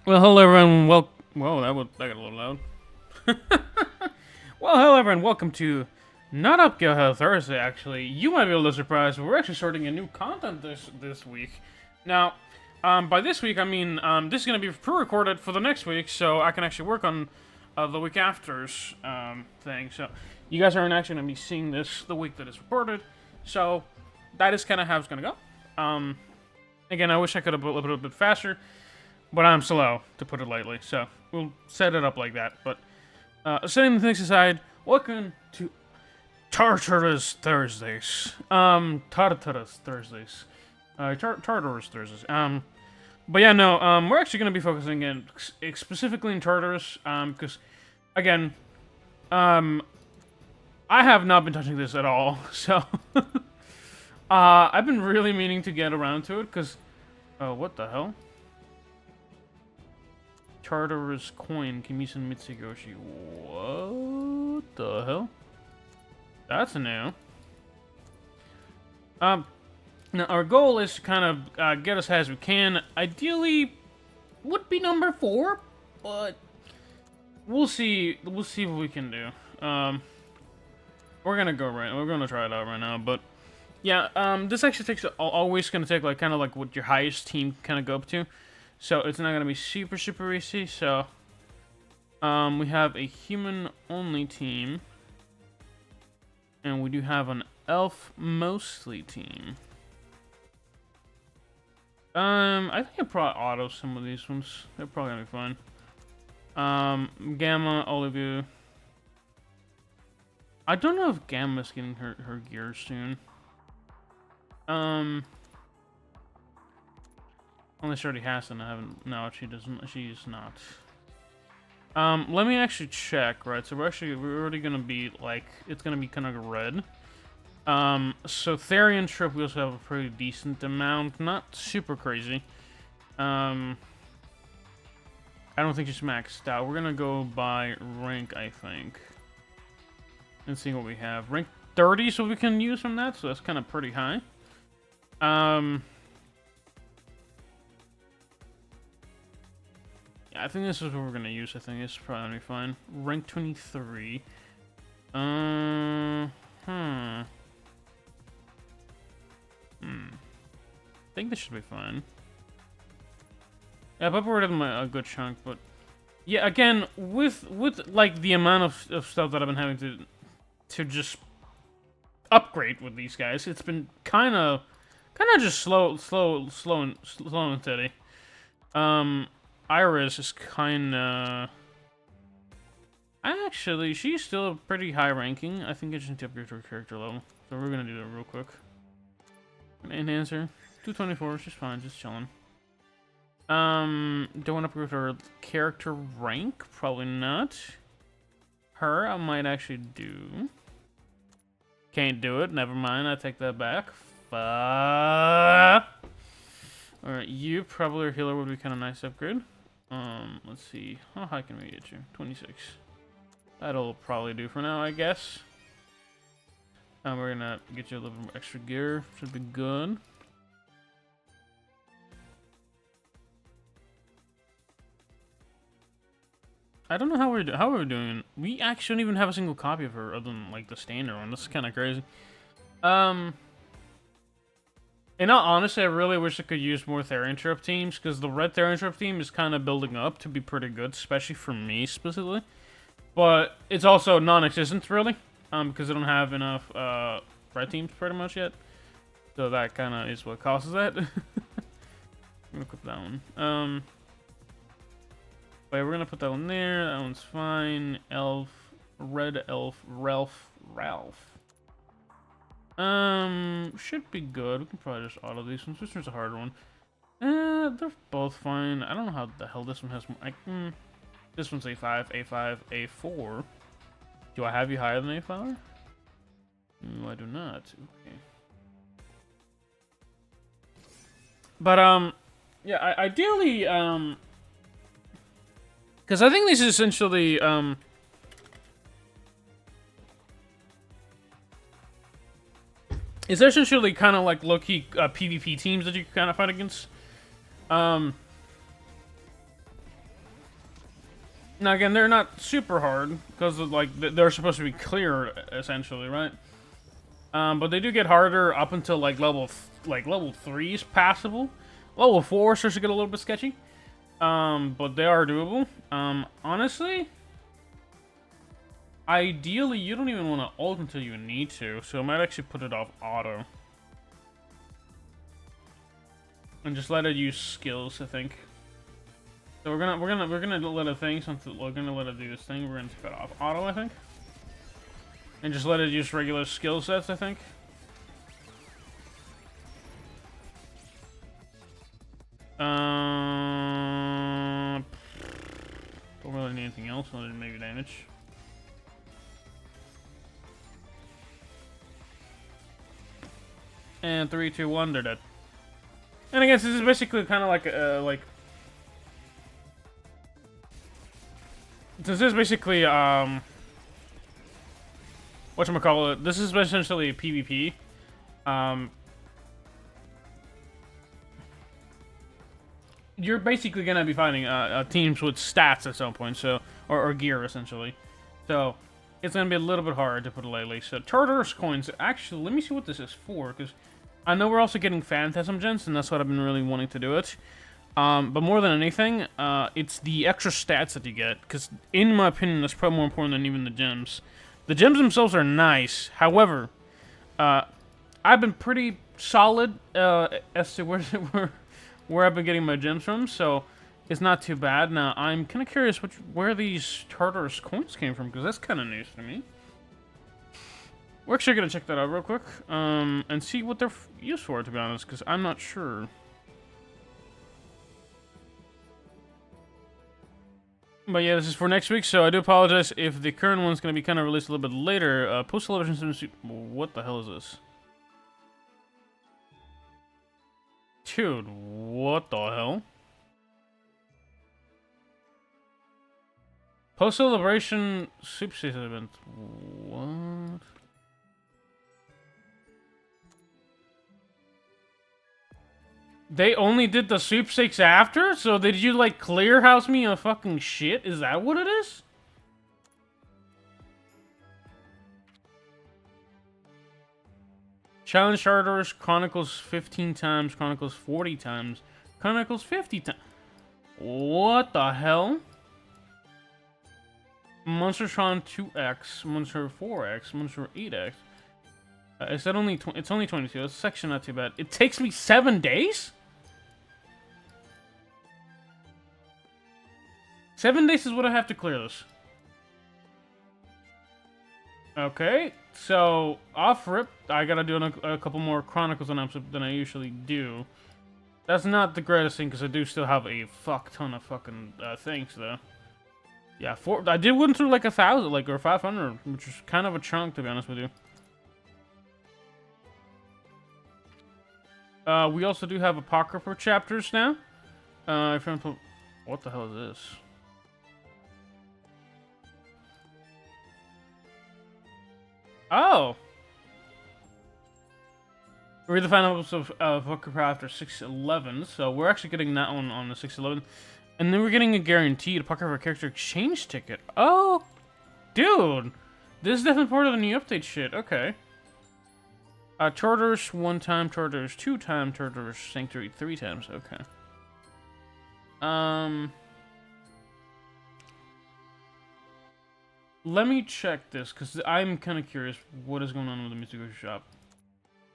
Well, hello everyone. Whoa, that got a little loud. Well, hello everyone. Welcome to not up Gacha Thursday. Actually, you might be a little surprised, but we're actually starting a new content this week. Now, by this week I mean this is gonna be pre-recorded for the next week, so I can actually work on the week after's thing. So you guys aren't actually gonna be seeing this the week that it's recorded. So that is kind of how it's gonna go. Again, I wish I could have a little bit faster. But I'm slow, to put it lightly, so we'll set it up like that. But setting things aside, welcome to Tartarus Thursdays. Tartarus Thursdays. Tartarus Thursdays. But yeah, no, we're actually going to be focusing in specifically in Tartarus, because, again, I have not been touching this at all, so I've been really meaning to get around to it, because, what the hell? Tartarus coin, Kimisan Mitsugoshi. What the hell? That's new. Now our goal is to kind of get as high as we can. Ideally, would be number 4, but we'll see. We'll see what we can do. We're gonna try it out right now. But yeah, this actually takes always gonna take like kind of like what your highest team kind of go up to. So it's not gonna be super easy. So we have a human-only team, and we do have an elf-mostly team. I think I'll probably auto some of these ones. They're probably gonna be fine. Gamma, all of you. I don't know if Gamma's getting her gear soon. Unless she already has, and I haven't. No, she doesn't. She's not. Let me actually check. Right, so we're already gonna be like it's gonna be kind of red. So Therian Trip we also have a pretty decent amount, not super crazy. I don't think she's maxed out. We're gonna go by rank, I think, and see what we have. Rank 30, so we can use from that. So that's kind of pretty high. I think this is what we're gonna use. I think it's probably gonna be fine. Rank 23. I think this should be fine. Yeah, I've upgraded a good chunk, but yeah, again, with like the amount of stuff that I've been having to just upgrade with these guys, it's been kind of just slow and steady. Iris is kinda... Actually, she's still a pretty high ranking. I think I just need to upgrade her character level. So we're gonna do that real quick. Enhance her. 224, she's fine, just chilling. Do I want to upgrade her character rank? Probably not. Her, I might actually do. Can't do it, never mind, I take that back. Fuck. Alright, you, probably a healer would be kind of nice upgrade. Let's see. How high can we get you? 26. That'll probably do for now, I guess. We're gonna get you a little bit more extra gear. Should be good. I don't know how we're doing. We actually don't even have a single copy of her other than like the standard one. This is kind of crazy. In all honesty, I really wish I could use more Therian Trip teams, because the red Therian Trip team is kind of building up to be pretty good, especially for me specifically. But it's also non-existent, really, because I don't have enough red teams pretty much yet. So that kind of is what causes that. I'm gonna equip that one. Wait, we're gonna put that one there. That one's fine. Elf, red elf, Ralph. Should be good. We can probably just auto these ones. This one's a harder one. They're both fine. I don't know how the hell this one has more. This one's A5, A5, A4. Do I have you higher than A5? No, I do not. Okay. But, yeah, ideally, because I think this is essentially, it's essentially kind of like low-key PvP teams that you can kind of fight against. Now again, they're not super hard because like they're supposed to be clear essentially, right? But they do get harder up until like level 3 is passable. Level 4 starts to get a little bit sketchy. But they are doable. Honestly, ideally you don't even want to ult until you need to, so I might actually put it off auto and just let it use skills, I think. So we're gonna let it think something. We're gonna let it do this thing. We're gonna take it off auto, I think, and just let it use regular skill sets, I think. Don't really need anything else other than maybe damage. And 3, 2, 1, they're dead. And I guess this is basically kind of like this is basically whatchamacallit, this is essentially PvP. You're basically gonna be fighting teams with stats at some point, so or gear essentially. So it's gonna be a little bit hard to put it lightly. So Tartarus coins. Actually, let me see what this is for, because I know we're also getting Phantasm gens, and that's what I've been really wanting to do it. But more than anything, it's the extra stats that you get, because in my opinion, that's probably more important than even the gems. The gems themselves are nice. However, I've been pretty solid as to where I've been getting my gems from, so it's not too bad. Now, I'm kind of curious where these Tartarus coins came from, because that's kind of news to me. We're actually going to check that out real quick, and see what they're used for, to be honest, because I'm not sure. But yeah, this is for next week, so I do apologize if the current one's going to be kind of released a little bit later. Post-television... What the hell is this? Dude, what the hell? Post-celebration Super Season event. What? They only did the sweepstakes after? So did you, like, clear house me a fucking shit? Is that what it is? Challenge Charters, Chronicles 15 times, Chronicles 40 times, Chronicles 50 times. What the hell? Monstertron 2X, Monster 4X, Monster 8X. Is that only it's only 22. That's section not too bad. It takes me 7 days? 7 days is what I have to clear this. Okay, so off rip, I gotta do a couple more Chronicles than I usually do. That's not the greatest thing, because I do still have a fuck ton of fucking things, though. Yeah, I did win through like 1,000, like, or 500, which is kind of a chunk, to be honest with you. We also do have Apocrypha chapters now. What the hell is this? Oh! Read the final episode of Apocrypha after 611, so we're actually getting that one on the 611. And then we're getting a guaranteed Apocrypha character exchange ticket. Oh! Dude! This is definitely part of the new update shit, okay. Tartarus 1 time, Tartarus 2 time, Tartarus Sanctuary 3 times, okay. Let me check this, because I'm kind of curious what is going on with the Mystical Shop.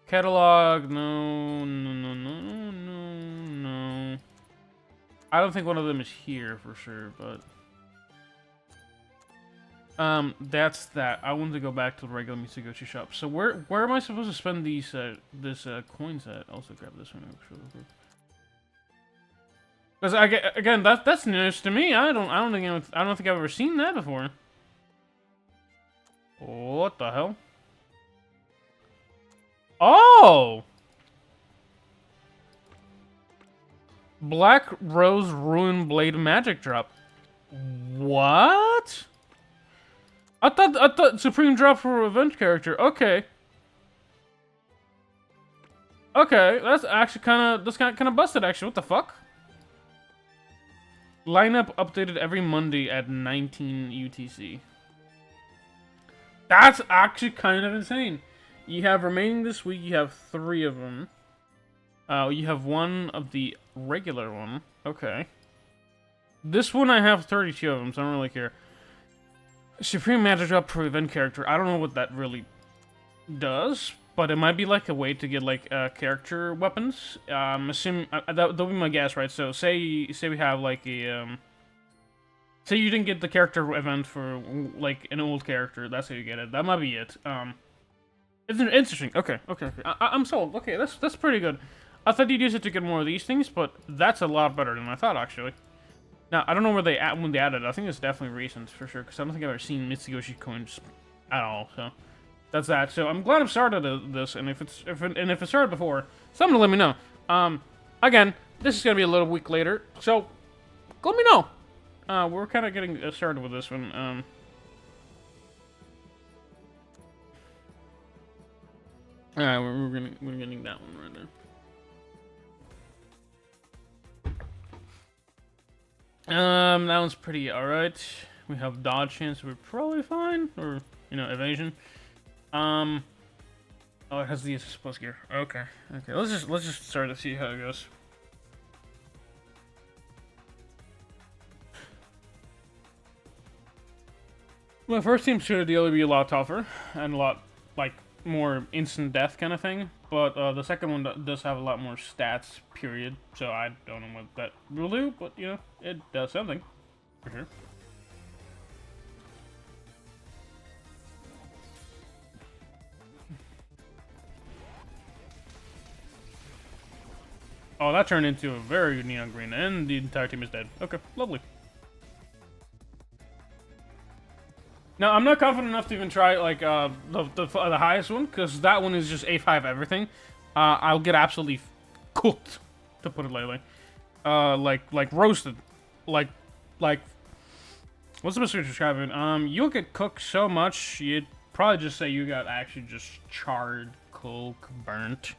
Catalog, no. I don't think one of them is here for sure, but... that's that. I wanted to go back to the regular Mitsugoshi shop. So where am I supposed to spend these coins at? Also grab this one real quick. Because again, that's news to me. I don't think I've ever seen that before. What the hell? Oh! Black Rose Ruin Blade Magic Drop. What? I thought Supreme Drop for a Revenge character. Okay. Okay, that's actually kind of busted. Actually, what the fuck? Lineup updated every Monday at 19 UTC. That's actually kind of insane. You have remaining this week, you have 3 of them. You have 1 of the regular one. Okay. This one I have 32 of them, so I don't really care. Supreme Magic Drop for event character. I don't know what that really does, but it might be like a way to get like character weapons. Assume that'll be my guess, right? So say we have like a say you didn't get the character event for like an old character. That's how you get it. That might be it. It's interesting. Okay. I'm sold. Okay, that's pretty good. I thought you'd use it to get more of these things, but that's a lot better than I thought actually. Now I don't know where when they added it. I think it's definitely recent for sure because I don't think I've ever seen Mitsuyoshi coins at all. So. That's that. So I'm glad I've started this, and if it started before, someone let me know. Again, this is gonna be a little week later, so let me know. We're kind of getting started with this one. All right, we're getting that one right there. That one's pretty alright. We have dodge chance, so we're probably fine, or evasion. Oh, it has the SS plus gear. Okay. Let's just start to see how it goes. My first team should ideally be a lot tougher and a lot like more instant death kind of thing, but the second one does have a lot more stats. Period. So I don't know what that will do, but it does something for sure. Oh, that turned into a very neon green, and the entire team is dead. Okay, lovely. Now, I'm not confident enough to even try, like, the highest one, because that one is just A5 everything. I'll get absolutely cooked, to put it lightly. Like roasted. Like, what's the best way to describe it? You'll get cooked so much, you'd probably just say you got actually just charred, coke, burnt.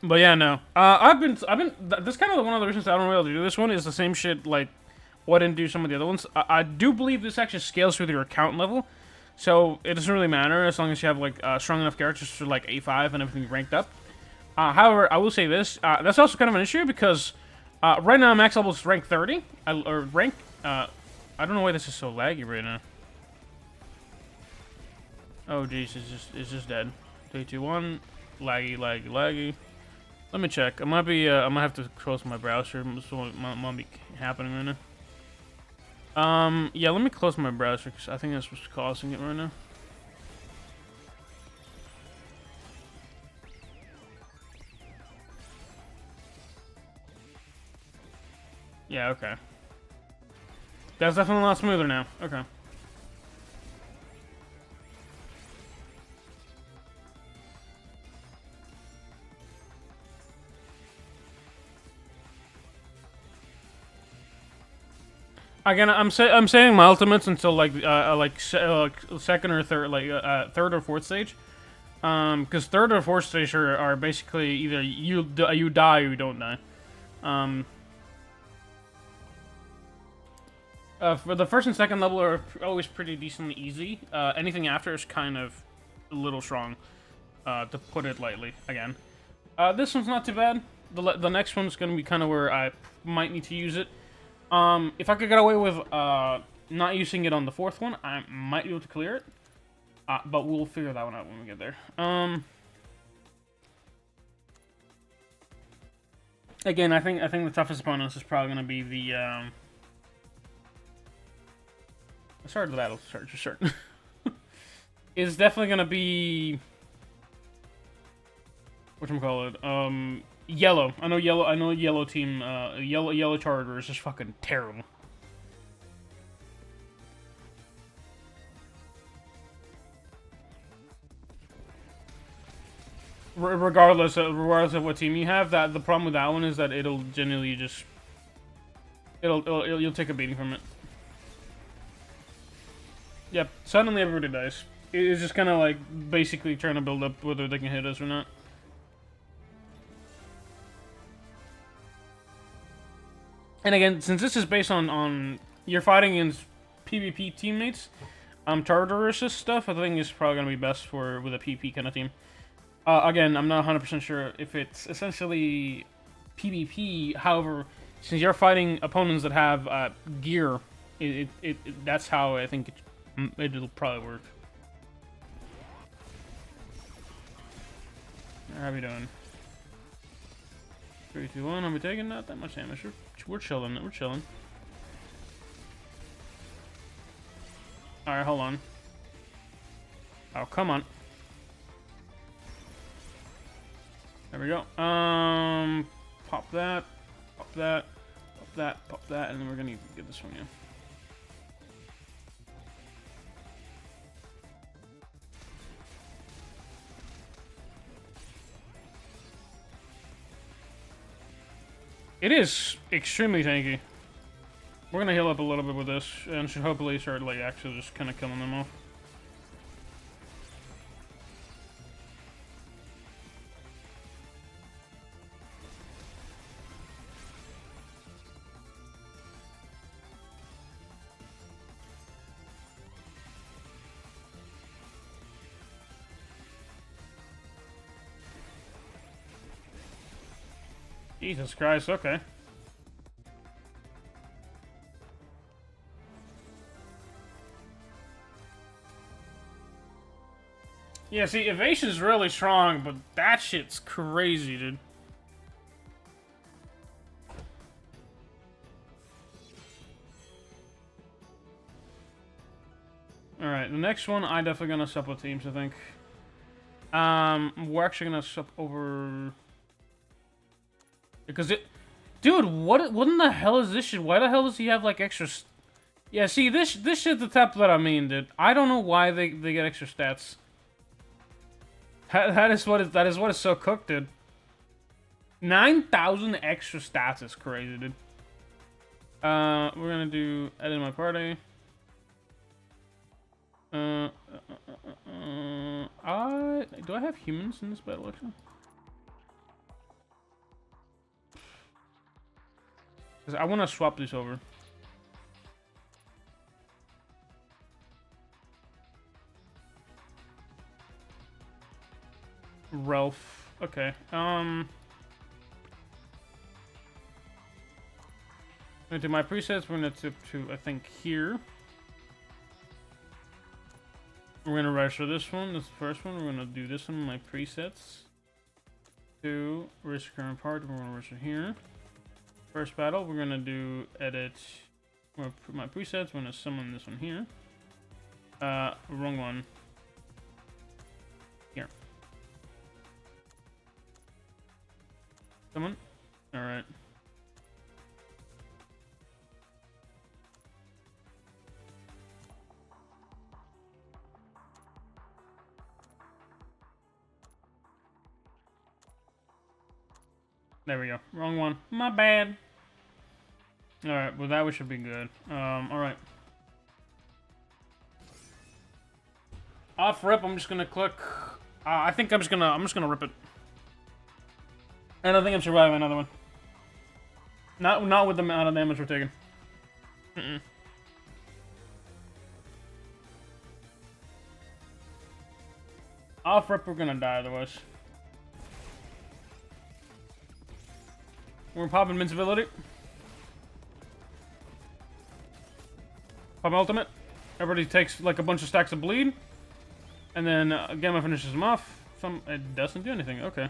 But yeah, no. This is kind of one of the reasons I don't really do this one is the same shit, like, what I didn't do some of the other ones. I do believe this actually scales with your account level, so it doesn't really matter as long as you have, like, strong enough characters for, like, A5 and everything ranked up. However, I will say this, that's also kind of an issue because, right now max level is rank 30, or rank, I don't know why this is so laggy right now. Oh, jeez, it's just dead. 3, 2, 1, laggy. Let me check. I might have to close my browser. This might be happening right now. Yeah, let me close my browser because I think that's what's causing it right now. Yeah, okay. That's definitely a lot smoother now. Okay. Again, I'm saving my ultimates until like second or third, like third or fourth stage, because third or fourth stage are basically either you die or you don't die. For the first and second level are always pretty decently easy. Anything after is kind of a little strong, to put it lightly. Again, this one's not too bad. The next one's gonna be kind of where I might need to use it. If I could get away with not using it on the fourth one, I might be able to clear it. But we'll figure that one out when we get there. Again, I think the toughest opponents is probably gonna be the start of the battle. Start. Is definitely gonna be whatchamacallit? Yellow. I know yellow team. Yellow charter is just fucking terrible. Regardless of what team you have, the problem with that one is that it'll generally just you'll take a beating from it. Yep. Suddenly everybody dies. It's just kind of like basically trying to build up whether they can hit us or not. And again, since this is based on you're fighting against PvP teammates, Tartarus stuff I think is probably gonna be best for with a PvP kind of team. Again, I'm not 100% sure if it's essentially PvP. However, since you're fighting opponents that have gear, that's how I think it'll probably work. How are we doing? 3, 2, 1. Are we taking not that much damage? We're chilling. We're chilling. All right, hold on. Oh, come on. There we go. Pop that, pop that, pop that, pop that, and then we're gonna get this one in. It is extremely tanky. We're gonna heal up a little bit with this, and should hopefully start like actually just kind of killing them off. Jesus Christ, okay. Yeah, see, evasion's really strong, but that shit's crazy, dude. Alright, the next one, I definitely gonna sup with teams, I think. We're actually gonna sup over... Because it... Dude, what in the hell is this shit? Why the hell does he have, like, extra... Yeah, see, this shit's the type that I mean, dude. I don't know why they get extra stats. That is what is so cooked, dude. 9,000 extra stats is crazy, dude. We're gonna do edit my party. Do I have humans in this battle actually? Because I want to swap this over. Ralph. Okay. I'm gonna do my presets. We're gonna tip to I think here. We're gonna register this one. This is the first one. We're gonna do this one. My presets. 2 register current part. We're gonna register here. First battle. We're gonna do edit. We're gonna put my presets. We're gonna summon this one here. Wrong one. Here. Someone? Alright. There we go. Wrong one. My bad. Alright, well that one should be good. Alright. Off rip, I'm just gonna click. I think I'm just gonna rip it. And I think I'm surviving another one. Not with the amount of damage we're taking. Off rip, we're gonna die otherwise. We're popping invincibility. Pop ultimate. Everybody takes like a bunch of stacks of bleed. And then Gamma finishes him off. It doesn't do anything. Okay.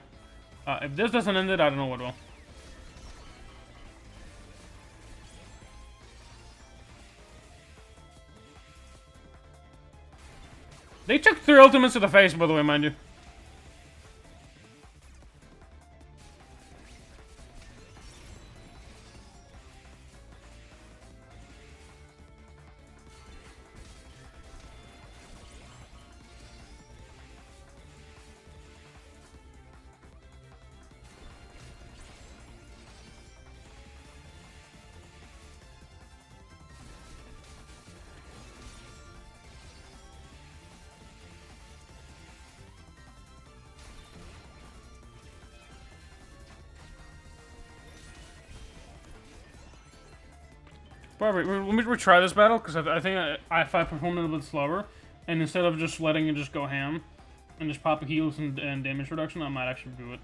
If this doesn't end it, I don't know what will. They took 3 ultimates to the face, by the way, mind you. Probably. Let me retry this battle, because I think if I perform it a bit slower, and instead of just letting it just go ham, and just pop heals and damage reduction, I might actually do it.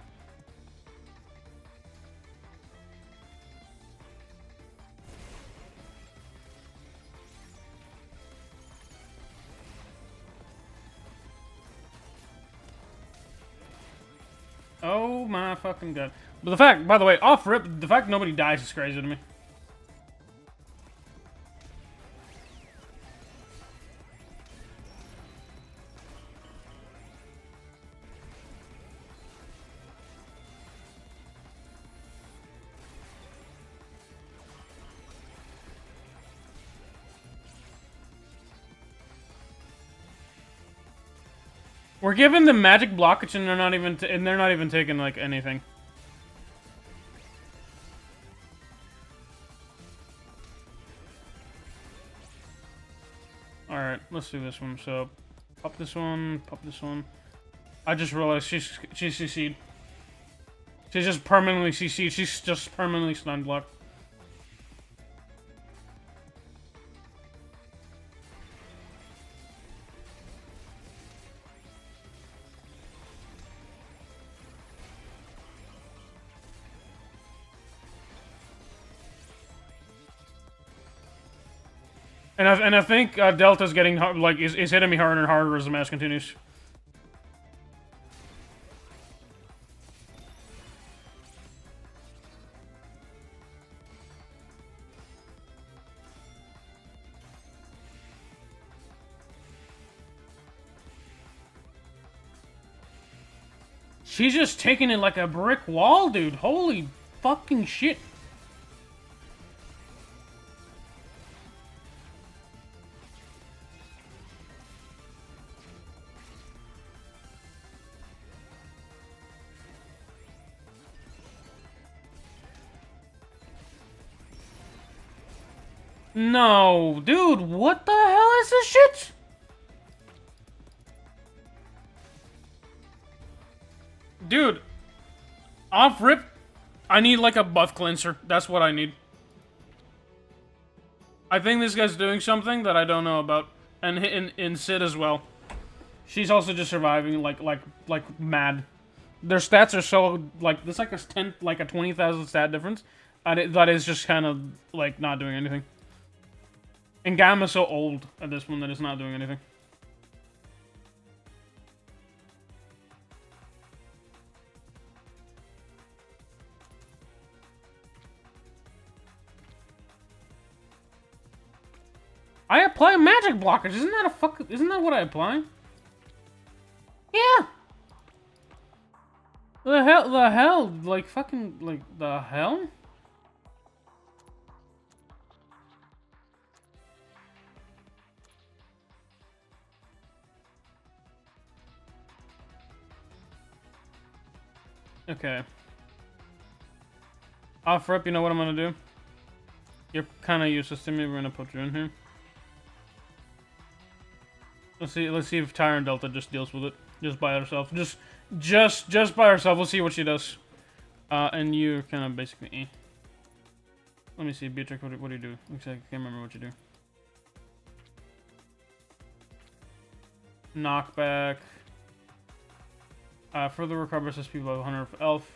Oh my fucking god. But the fact, by the way, off rip, the fact nobody dies is crazy to me. We're giving them magic blockage and they're not even taking like anything. All right, let's do this one. So, pop this one, pop this one. I just realized she's CC'd. She's just permanently CC'd. She's just permanently stun blocked. And I think Delta's getting like is hitting me harder and harder as the match continues. She's just taking it like a brick wall, dude. Holy fucking shit. No, dude, what the hell is this shit? Dude, off rip, I need like a buff cleanser. That's what I need. I think this guy's doing something that I don't know about, and in Sid as well. She's also just surviving like mad. Their stats are so like there's like a 20,000 stat difference, and that is just kind of like not doing anything. And Gamma's so old at this one that it's not doing anything. I apply magic blockage. Isn't that what I apply? Yeah. The hell, like fucking, like the hell? Okay. Off rip, you know what I'm gonna do? You're kind of useless to me. We're gonna put you in here. Let's see if Tyrant Delta just deals with it, just by herself. Just by herself. We'll see what she does. And you're kind of basically. Eh. Let me see, Beatrix. What do you do? Looks like I can't remember what you do. Knockback. Further recovers SP by 100 for Elf.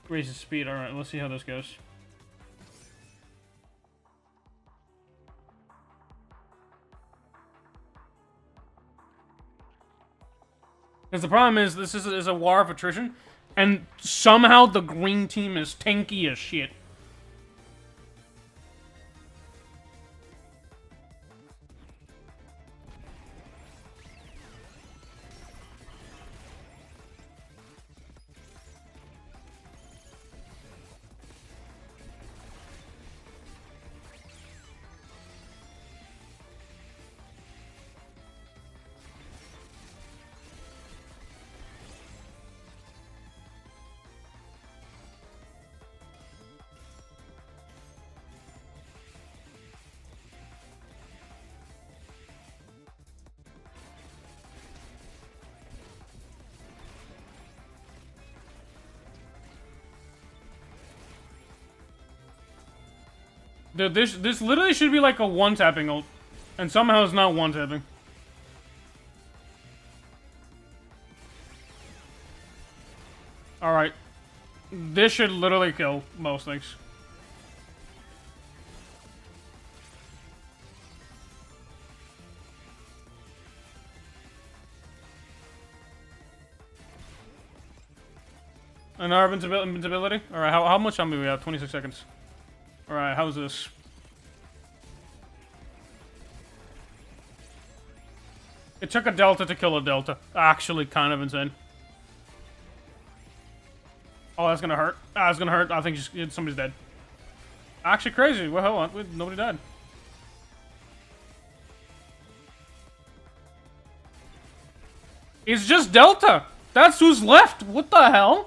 Raises speed. Alright, let's see how this goes. Because the problem is, this is a war of attrition, and somehow the green team is tanky as shit. Dude, this literally should be like a one-tapping ult. And somehow it's not one-tapping. Alright. This should literally kill most things. Another invincibility? Alright, how much time do we have? 26 seconds. Alright, how's this? It took a delta to kill a delta. Actually, kind of insane. Oh, that's gonna hurt. Ah, that's gonna hurt. I think somebody's dead. Actually, crazy. Well, hold on. Nobody died. It's just Delta. That's who's left. What the hell?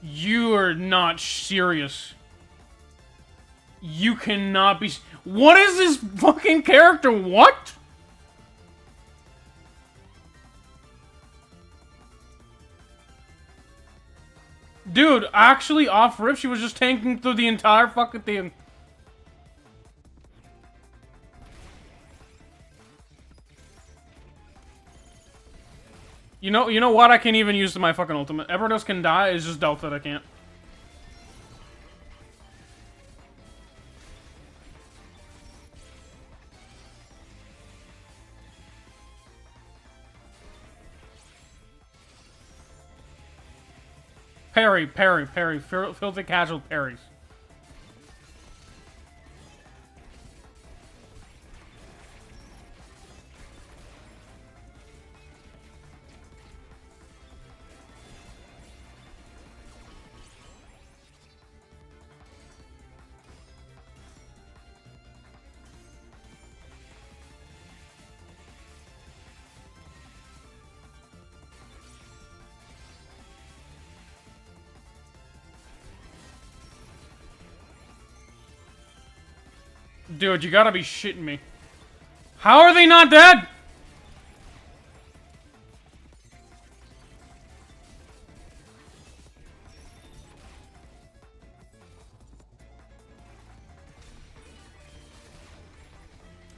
You are not serious. You cannot be... What is this fucking character? What? Dude, actually, off rip, she was just tanking through the entire fucking thing. You know what? I can't even use my fucking ultimate. Everyone else can die. It's just Delta that I can't. Parry. Filthy casual parries. Dude, you gotta be shitting me. How are they not dead?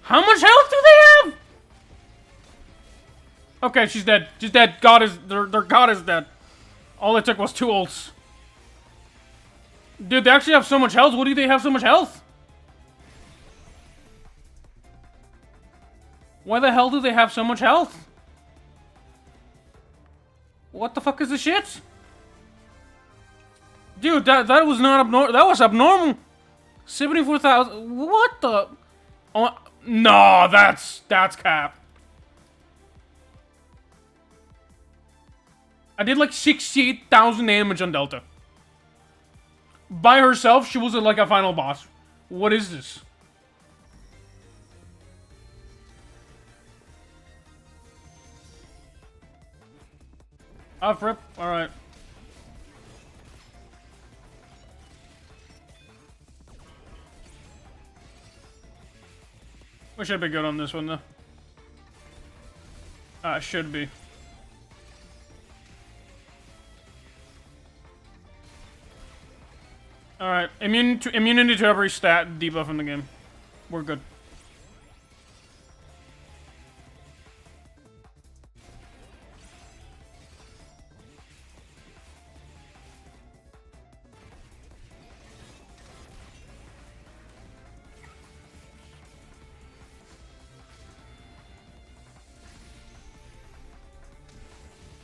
How much health do they have? Okay, she's dead. She's dead. Their god is dead. All it took was 2 ults. Dude, they actually have so much health. What do they have so much health? Why the hell do they have so much health? What the fuck is this shit? Dude, that was not abnormal. That was abnormal. 74,000. What the? Oh, no, that's cap. I did like 68,000 damage on Delta. By herself, she was like a final boss. What is this? Off rip. Alright. We should be good on this one, though. Should be. Alright. Immunity to every stat debuff in the game. We're good.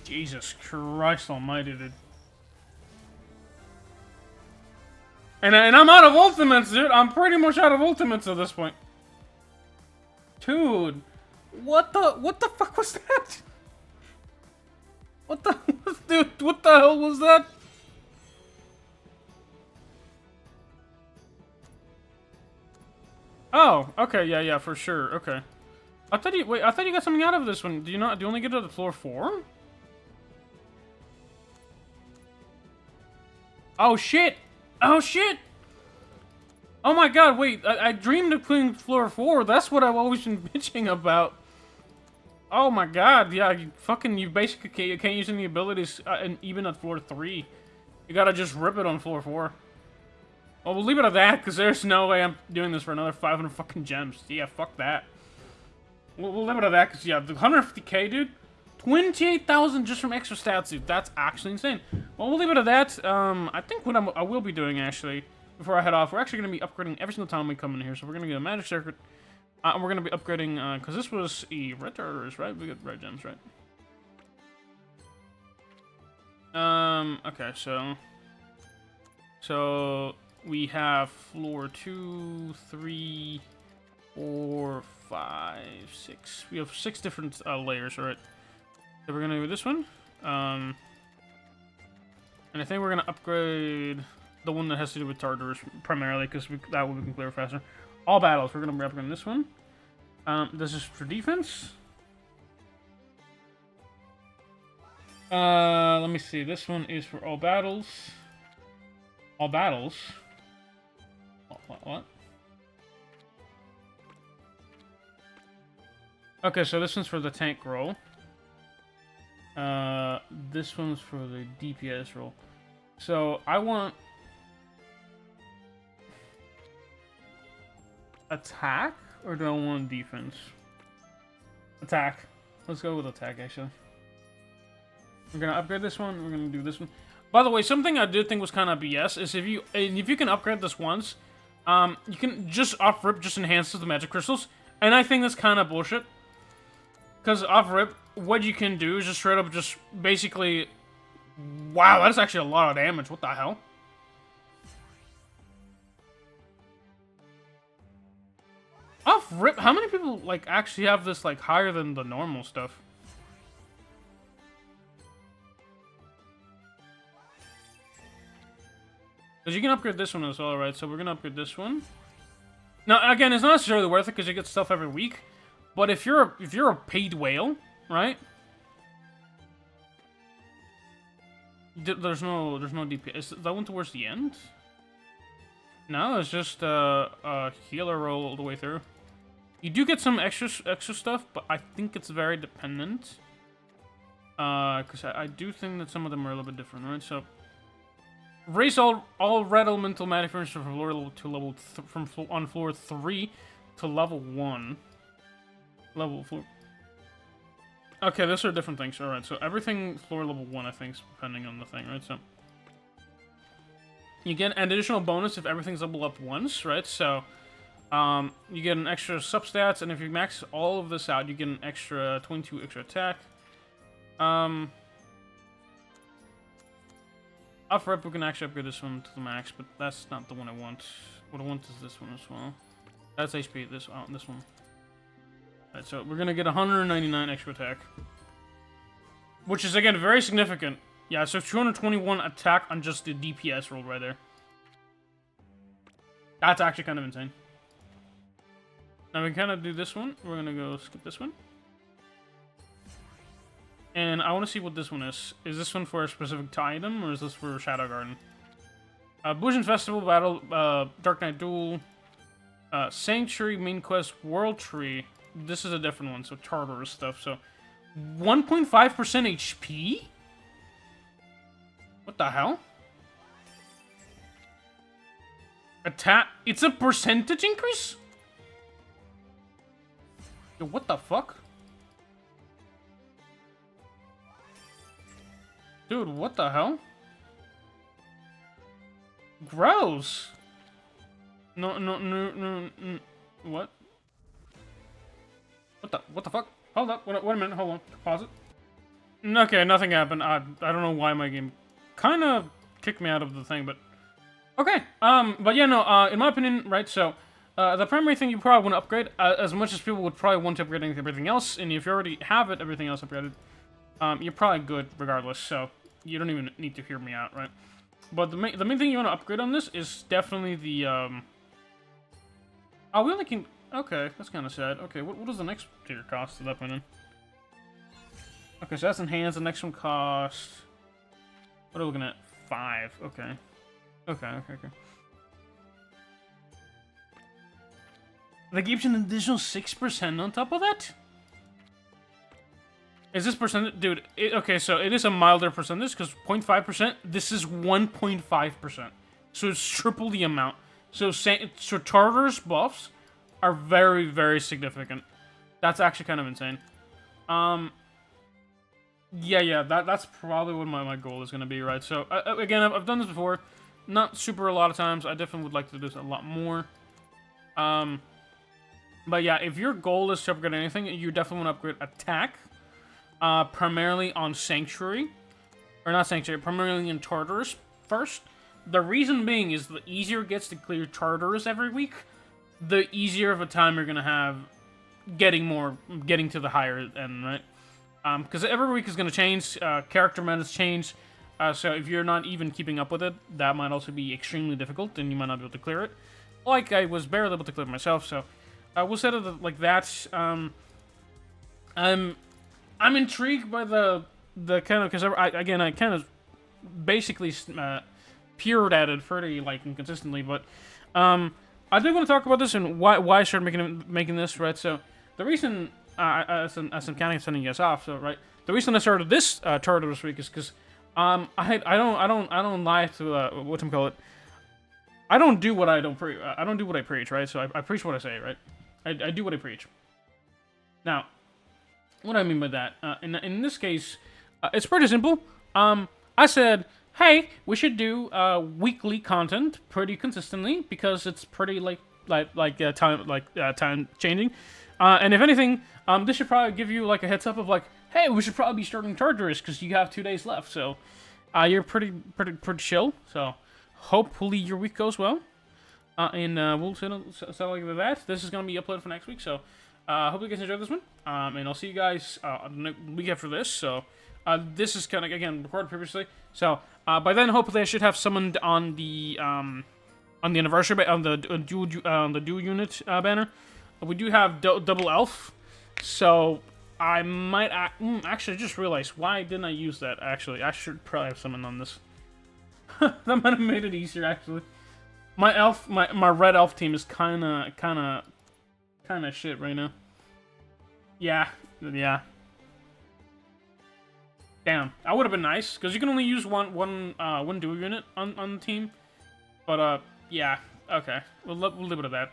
Jesus Christ almighty, dude. And I'm out of ultimates, dude. I'm pretty much out of ultimates at this point. Dude. What the fuck was that? Dude, what the hell was that? Oh, okay, yeah, for sure, okay. I thought you got something out of this one. Do you only get to the floor 4? Oh shit! Oh, shit! Oh my god, wait, I dreamed of cleaning floor 4. That's what I've always been bitching about. Oh my god, yeah, you basically can't use any abilities and even at floor 3. You gotta just rip it on floor 4. Well, we'll leave it at that, because there's no way I'm doing this for another 500 fucking gems. Yeah, fuck that. We'll leave it at that, because, yeah, the 150k, dude. 28,000 just from extra stats, dude. That's actually insane. Well, we'll leave it at that. I think what I will be doing, actually, before I head off, we're actually going to be upgrading every single time we come in here. So we're going to get a magic circuit. And we're going to be upgrading, because this was a red Tartarus, right? We got red gems, right? Okay, so we have floor 2, 3, 4, 5, 6. We have 6 different layers, right? So we're gonna do this one. And I think we're gonna upgrade the one that has to do with Tartarus primarily, because that way we can clear faster. All battles, we're gonna be upgrading this one. This is for defense. Let me see. This one is for all battles. All battles. What? Okay, so this one's for the tank roll. This one's for the DPS roll. So I want attack, or do I want defense? Attack. Let's go with attack, actually. We're gonna upgrade this one. We're gonna do this one. By the way, something I did think was kind of BS is if you can upgrade this once, you can just off rip just enhance the magic crystals, and I think that's kind of bullshit. Because off rip, what you can do is just straight up just basically, wow, that's actually a lot of damage. What the hell? Off rip, how many people like actually have this like higher than the normal stuff? Because you can upgrade this one as well, right? So we're gonna upgrade this one. Now, again, it's not necessarily worth it because you get stuff every week. But if you're a paid whale, right? There's no DPS. Is that one towards the end? No, it's just a healer roll all the way through. You do get some extra stuff, but I think it's very dependent. Because I do think that some of them are a little bit different, right? So raise all red elemental magic furniture from floor level to level on floor 3 to level 1. Level 4. Okay, those are different things. Alright, so everything floor level 1, I think, is depending on the thing, right? So you get an additional bonus if everything's level up once, right? So you get an extra substats, and if you max all of this out, you get an extra 22 extra attack. Off rep, we can actually upgrade this one to the max, but that's not the one I want. What I want is this one as well. That's HP, this one. Alright, so we're gonna get 199 extra attack. Which is, again, very significant. Yeah, so 221 attack on just the DPS roll right there. That's actually kind of insane. Now we can kind of do this one. We're gonna go skip this one. And I want to see what this one is. Is this one for a specific item, or is this for Shadow Garden? Bujin Festival, Battle, Dark Knight Duel, Sanctuary, Main Quest, World Tree. This is a different one, so Tartarus stuff. So 1.5% HP? What the hell? Attack. It's a percentage increase? Yo, what the fuck? Dude, what the hell? Gross. No. What? What the fuck? Hold up. Wait a minute. Hold on. Pause it. Okay, nothing happened. I don't know why my game kind of kicked me out of the thing, but okay. But yeah, no. In my opinion, right? So, the primary thing you probably want to upgrade, as much as people would probably want to upgrade everything else, and if you already have it, everything else upgraded, you're probably good regardless. So you don't even need to hear me out, right? But the main thing you want to upgrade on this is definitely the Oh, we only can. Okay, that's kind of sad. Okay, what does the next tier cost at that point in? Okay, so that's enhanced. The next one costs... What are we looking at? 5. Okay. Okay, okay, okay. That gives you an additional 6% on top of that? Is this percentage? Dude, okay, so it is a milder percentage, because 0.5%, this is 1.5%. So it's triple the amount. So Tartarus buffs are very, very significant. That's actually kind of insane. Yeah, that's probably what my goal is going to be, right? So, again, I've done this before. Not super a lot of times. I definitely would like to do this a lot more. But yeah, if your goal is to upgrade anything, you definitely want to upgrade attack. Primarily on Sanctuary. Or not Sanctuary, primarily in Tartarus first. The reason being is the easier it gets to clear Tartarus every week, the easier of a time you're going to have getting to the higher end, right? Because every week is going to change, character metas change, so if you're not even keeping up with it, that might also be extremely difficult, and you might not be able to clear it. Like, I was barely able to clear it myself, so we'll set it like that. I'm intrigued by the kind of, because I kind of basically peered at it pretty like inconsistently, but I do want to talk about this and why I started making this, right? So the reason as I'm kind of sending you guys off, so right, the reason I started this Tartarus week is because I don't lie to whatchamacallit. I don't do what I don't preach. I don't do what I preach, right? So I preach what I say, right? I do what I preach. Now, what do I mean by that? In this case, it's pretty simple. I said, hey, we should do weekly content pretty consistently because it's pretty time changing. And if anything, this should probably give you like a heads up of like, hey, we should probably be starting Tartarus because you have 2 days left. So you're pretty chill. So hopefully your week goes well. And we'll settle like that. This is gonna be uploaded for next week. So hope you guys enjoyed this one. And I'll see you guys the week after this. So this is kind of again recorded previously. So by then, hopefully, I should have summoned on the anniversary on the dual unit banner. We do have double elf, so I might actually just realized why didn't I use that? Actually, I should probably have summoned on this. That might have made it easier. Actually, my red elf team is kind of shit right now. Yeah. Damn, that would have been nice because you can only use one dual unit on the team. But yeah, okay, we'll leave it at that.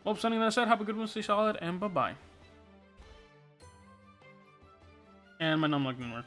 Well, sending that aside, have a good one, stay solid, and bye bye. And my numlock didn't work.